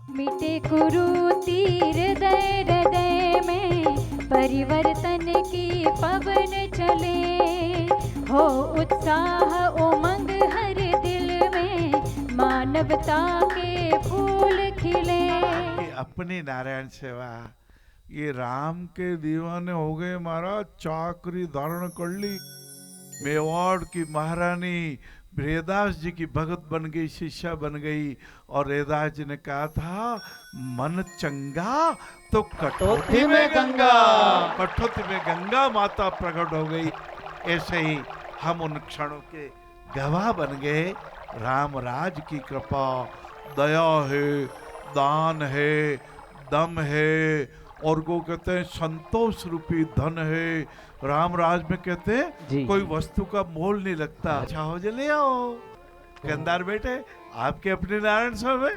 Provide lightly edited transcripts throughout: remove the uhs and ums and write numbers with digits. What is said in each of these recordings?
मिटे कुरूति हृदय हृदय में, परिवर्तन की पवन चले। हो उत्साह उमंग हर दिल में, मानवता के फूल खिले। कि अपनी नारायण सेवा, ये राम के दीवाने हो गए महाराज, चाकरी धारण कर ली। मेवाड़ की महारानी रेदास जी की भगत बन गई, शिष्या बन गई। और रेदास जी ने कहा था, मन चंगा तो कठौती में गंगा। कठौती में गंगा माता प्रकट हो गई। ऐसे ही हम उन क्षणों के गवाह बन गए। राम राज की कृपा, दया है, दान है, दम है, और को कहते हैं संतोष रूपी धन है। राम राज में कहते हैं कोई वस्तु का मोल नहीं लगता। अच्छा हो जले आओ कंदार बेटे, आपके अपने नारायण साहब है।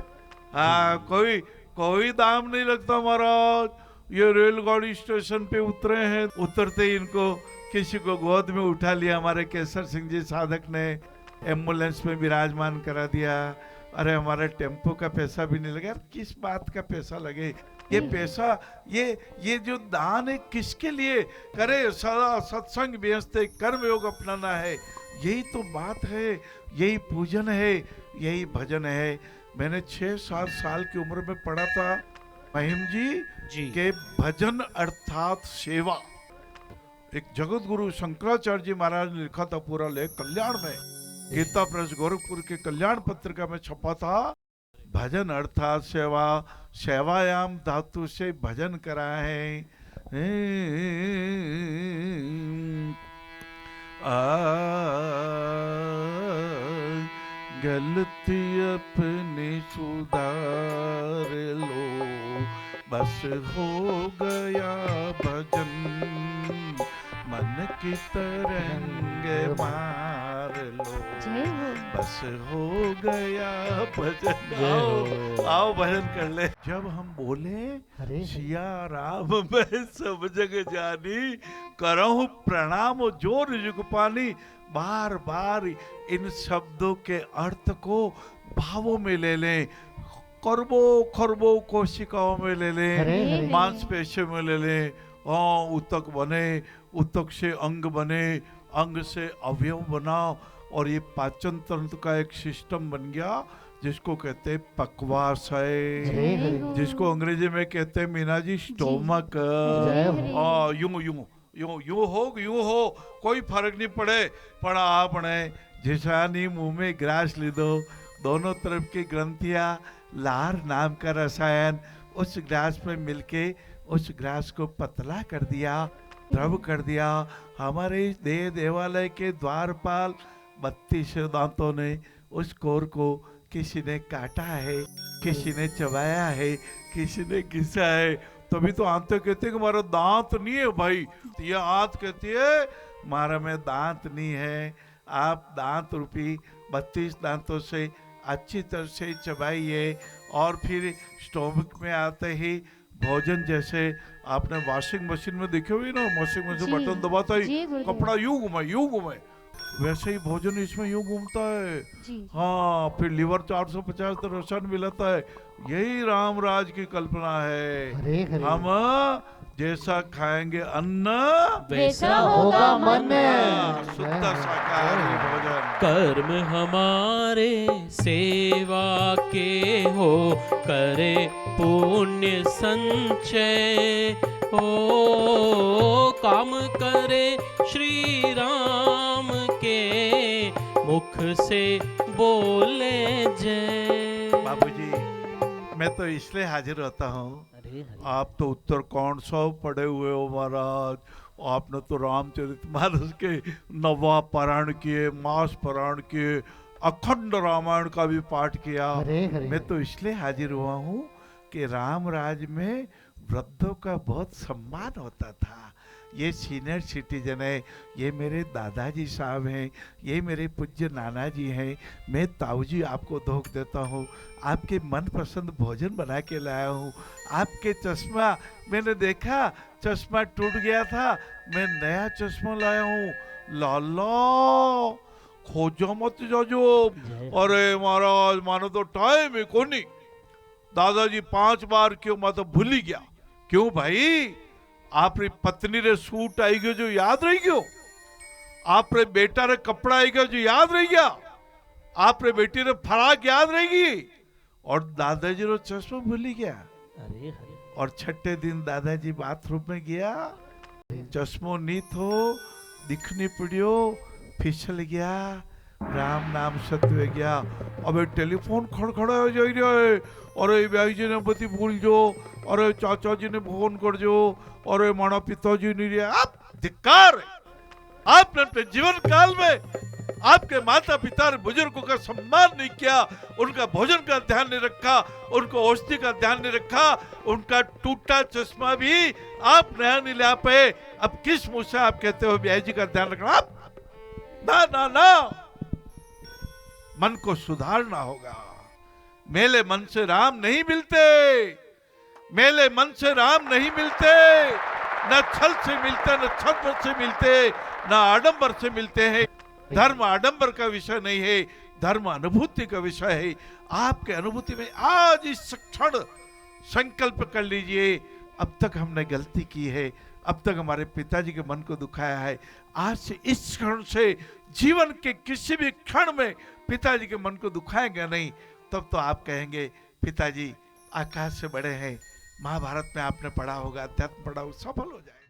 कोई कोई दाम नहीं लगता महाराज। ये रेलगाड़ी स्टेशन पे उतरे हैं, उतरते ही इनको किसी को गोद में उठा लिया। हमारे केसर सिंह जी साधक ने एम्बुलेंस में विराजमान करा दिया। अरे हमारे टेम्पो का पैसा भी नहीं लगा। किस बात का पैसा लगे? ये पैसा, ये जो दान है किसके लिए करे? सदा सत्संग व्यस्ते कर्म योग अपनाना है। यही तो बात है, यही पूजन है, यही भजन है। मैंने 6-7 साल की उम्र में पढ़ा था महिम जी के भजन अर्थात सेवा। एक जगत गुरु शंकराचार्य जी महाराज ने लिखा था पूरा लेख कल्याण में, गीता प्रेस गोरखपुर के कल्याण पत्रिका में छपा था। भजन अर्थात सेवा, सेवायाम धातु से भजन करा है। गलती अपनी सुधार लो, बस हो गया भजन, मन की तरंग मार लो, बस हो गया भजन। आओ भजन कर ले। जब हम बोले सिया राम मैं सब जग जानी, करहूं प्रणाम जोर जुग पानी, बार बार इन शब्दों के अर्थ को भावों में ले लें, करबो खरबो कोशिकाओं में ले लें, मांसपेशियों में ले लें। उतक बने, उतक से अंग बने, अंग से अवयव बना, और ये पाचन तंत्र का एक सिस्टम बन गया जिसको कहते हैं पक्वाशय, जिसको अंग्रेजी में कहते हैं मीना जी स्टोमक। यूं यूं यूं यूं हो कोई फर्क नहीं पड़े, पर आपने जिसानी मुंह में ग्रास लीधो, दोनों तरफ की ग्रंथियां लार नाम का रसायन उस ग्लास में मिलके उस ग्लास को पतला कर दिया, द्रव कर दिया। हमारे देव देवालय के द्वारपाल 32 दांतों ने उस कोर को किसी ने काटा है, किसी ने चबाया है, किसी ने घिसा है। तभी तो आंत कहते हैं कि हमारा दांत नहीं है भाई। ये आंत कहती है हमारा में दांत नहीं है। आप दांत रूपी 32 दांतों से अच्छी तरह से चबाइए, और फिर स्टोमक में आते ही भोजन, जैसे आपने वॉशिंग मशीन में देखे हुए ना, वॉशिंग मशीन बटन दबाता ही कपड़ा यूं घुमाए, वैसे ही भोजन इसमें यूं घूमता है। हाँ, फिर लिवर 450 रसन मिलता है। यही राम राज की कल्पना है। हम जैसा खाएंगे अन्न वैसा होगा मन। शुद्ध शाकाहारी भोजन। कर्म हमारे सेवा के हो, करे पुण्य संचय। ओ काम करे श्री राम के, मुख से बोले जय। बाबूजी, मैं तो इसलिए हाजिर होता हूँ, आप तो उत्तरकांड सब पढ़े हुए हो महाराज। आपने तो रामचरितमानस के 9वां पारायण किए, मास पारायण किए, अखंड रामायण का भी पाठ किया। मैं तो इसलिए हाजिर हुआ हूँ कि राम राज में वृद्धों का बहुत सम्मान होता था। ये सीनियर सिटीजन है, ये मेरे दादाजी साहब हैं, ये मेरे पूज्य नाना जी हैं। मैं ताऊ जी आपको धोख देता हूँ, आपके मनपसंद भोजन बना के लाया हूँ। आपके चश्मा मैंने देखा, चश्मा टूट गया था, मैं नया चश्मा लाया हूँ। लाला खोजो मत जाजो। अरे महाराज मानो तो टाइम ही कोनी। दादाजी 5 बार क्यों, मैं तो भूल ही गया। क्यों भाई, आपरी पत्नी रे सूट आई गयो जो याद रही गयो, आपरे बेटा रे कपड़ा आई गयो जो याद रही गया, आपरे बेटी रे फराक याद रहेगी, और दादाजी रो चश्मा भूल ही गया। अरे और छठे दिन दादाजी बाथरूम में गया, चश्मो नी थो, दिखनी पड़ियो, फिसल गया, राम नाम सत्य हो गया। अब टेलीफोन खड़खड़ा हो जा रहा है, अरे भाई जी ने पति भूल जो, अरे चाचा जी ने फोन कर जो, अरे माना पिताजी नहीं रहे। आप धिक्कार है, आपने अपने जीवन काल में आपके माता पिता बुजुर्गों का सम्मान नहीं किया, उनका भोजन का ध्यान नहीं रखा, उनको औषधि का ध्यान नहीं रखा, उनका टूटा चश्मा भी आप नया नहीं ला पाए। अब किस मुंह से आप कहते हो ब्याह जी का ध्यान रखना? आप ना ना ना, मन को सुधारना होगा। मेले मन से राम नहीं मिलते, मेले मन से राम नहीं मिलते, न छल से मिलते, न छद्म से मिलते, न आडंबर से मिलते हैं। धर्म आडंबर का विषय नहीं है, धर्म अनुभूति का विषय है। आपके अनुभूति में आज इस क्षण संकल्प कर लीजिए, अब तक हमने गलती की है, अब तक हमारे पिताजी के मन को दुखाया है, आज से इस क्षण से जीवन के किसी भी क्षण में पिताजी के मन को दुखाएंगे नहीं। तब तो आप कहेंगे पिताजी आकाश से बड़े हैं, महाभारत में आपने पढ़ा होगा, अध्यात्म पढ़ा होगा, सफल हो जाए।